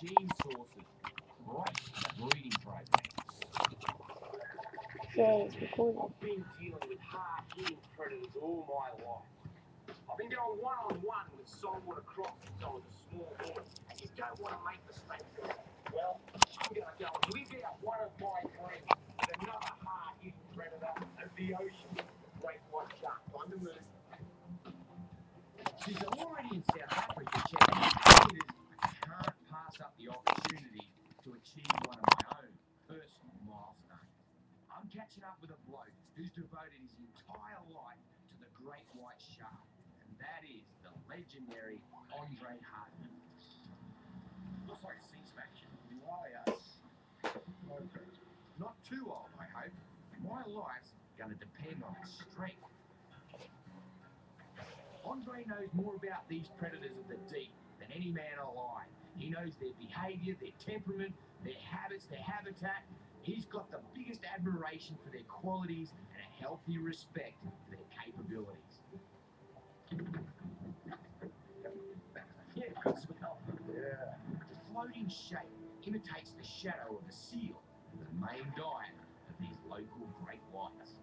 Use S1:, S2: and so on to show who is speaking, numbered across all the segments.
S1: machine sources. Great breeding programs.
S2: Yeah, it's recording.
S1: I've been dealing with hard-hitting predators all my life. I've been going one-on-one with saltwater crocs since I was a small boy, and you don't want to make mistakes. Well, I'm going to go and live out one of my dreams with another hard-hitting predator of the ocean, the great white shark. Time to move. Since I'm already in South Africa checking out predators, I can't pass up the opportunity to achieve one of my own personal milestones. I'm catching up with a bloke who's devoted his entire life to the great white shark, and that is the legendary Andre Hartman. Looks like a sea smash. Not too old, I hope. My life's gonna depend on its strength. Andre knows more about these predators of the deep than any man alive. He knows their behavior, their temperament, their habits, their habitat. He's got the biggest admiration for their qualities and a healthy respect for their capabilities. Yeah, good smell. Yeah. The floating shape imitates the shadow of a seal, the main diet of these local great whites.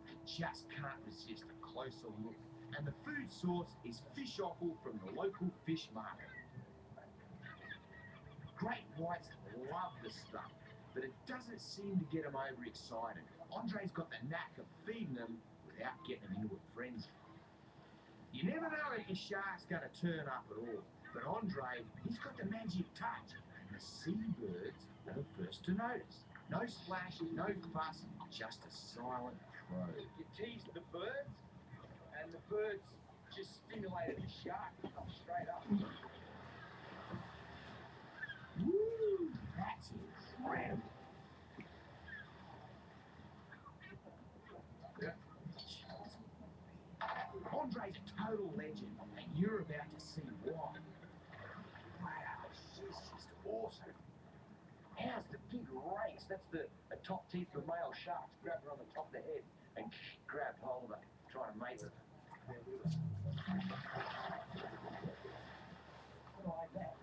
S1: They just can't resist a closer look, and the food source is fish offal from the local fish market. Great whites love the stuff, but it doesn't seem to get them overexcited. Andre's got the knack of feeding them without getting them into a frenzy. You never know if a shark's going to turn up at all, but Andre, he's got the magic touch, and the seabirds are the first to notice. No splash, no fuss, just a silent probe. You teased the birds, and the birds just stimulated the shark to come straight up. Woo! That's incredible. Andre's a total legend, and you're about to see why. Wow, she's just awesome. How's the big rakes? That's the top teeth of male sharks. Grab her on the top of the head and grab hold of her, trying to mate with her. Like that.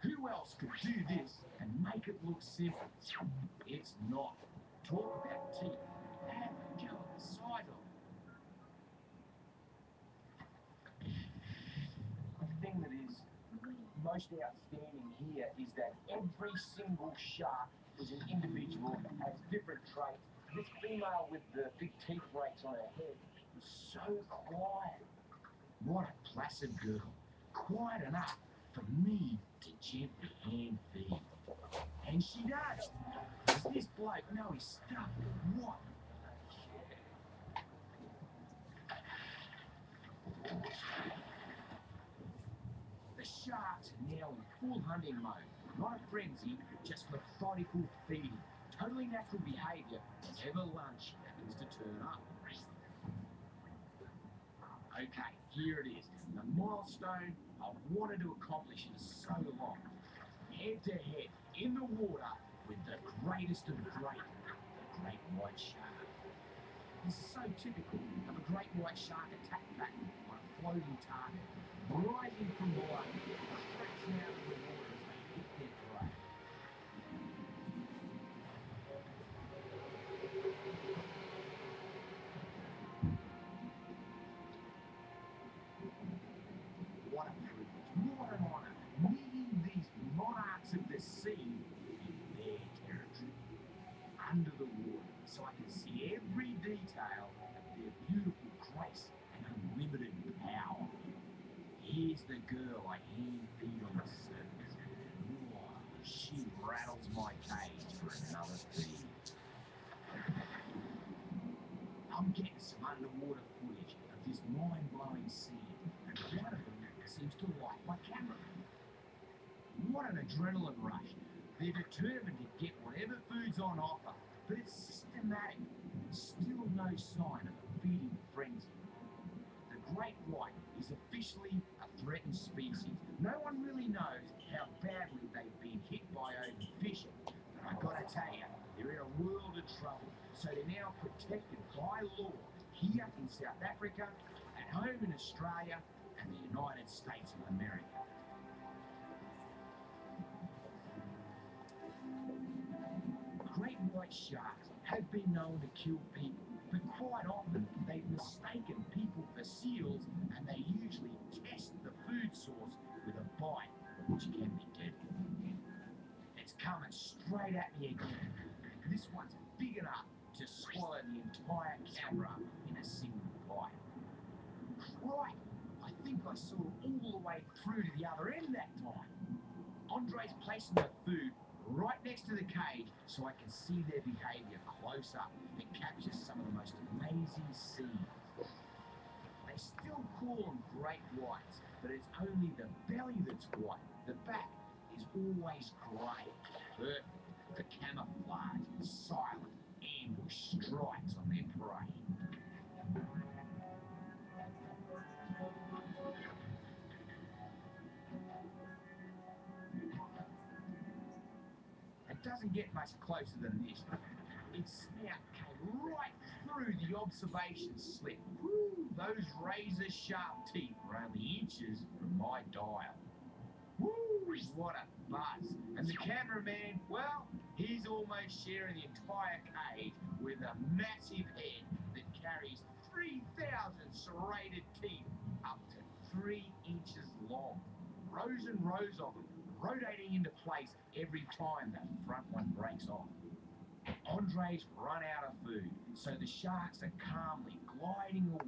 S1: Who else could do this and make it look simple? It's not. Talk about teeth. Have a go at the size of them. The thing that is most outstanding here is that every single shark is an individual, has different traits. This female with the big teeth rakes on her head is so quiet. What a placid girl. Quiet enough for me to gently hand feed. And she does. Does this bloke know his stuff or what? The sharks are now in full hunting mode. Not a frenzy, just methodical feeding. Totally natural behaviour whenever lunch happens to turn up. Okay, here it is. The milestone I've wanted to accomplish in so long. Head to head, in the water, with the greatest of the great white shark. This is so typical of a great white shark attack pattern on a floating target, rising from below, crashing out of the water as they hit their prey. What a privilege, what an honour, meeting these monarchs of the sea in their territory, under the water, so I can see every detail of their beautiful grace and unlimited power. Here's the girl I hand feed on the surface. Whoa, she rattles my cage for another feed. I'm getting some underwater footage of this mind-blowing scene, and one of them seems to like my camera. What an adrenaline rush. They're determined to get whatever food's on offer, but it's systematic. Still no sign of a feeding frenzy. The great white is officially a threatened species. No one really knows how badly they've been hit by overfishing. But I've got to tell you, they're in a world of trouble. So they're now protected by law here in South Africa, at home in Australia, and the United States of America. White sharks have been known to kill people, but quite often they've mistaken people for seals, and they usually test the food source with a bite, which can be deadly. It's coming straight at me again. This one's big enough to swallow the entire camera in a single bite. Right, I think I saw it all the way through to the other end that time. Andre's placing the food right next to the cage so I can see their behavior close up and capture some of the most amazing scenes. They still call them great whites, but it's only the belly that's white. The back is always grey, perfect for camouflage, silent ambush strikes on their prey. It doesn't get much closer than this. Its snout came right through the observation slit. Woo, those razor-sharp teeth were only inches from my dial. Woo, what a buzz. And the cameraman, well, he's almost sharing the entire cage with a massive head that carries 3,000 serrated teeth up to 3 inches long. Rows and rows of them, rotating into place every time that front one breaks off. Andre's run out of food, so the sharks are calmly gliding away.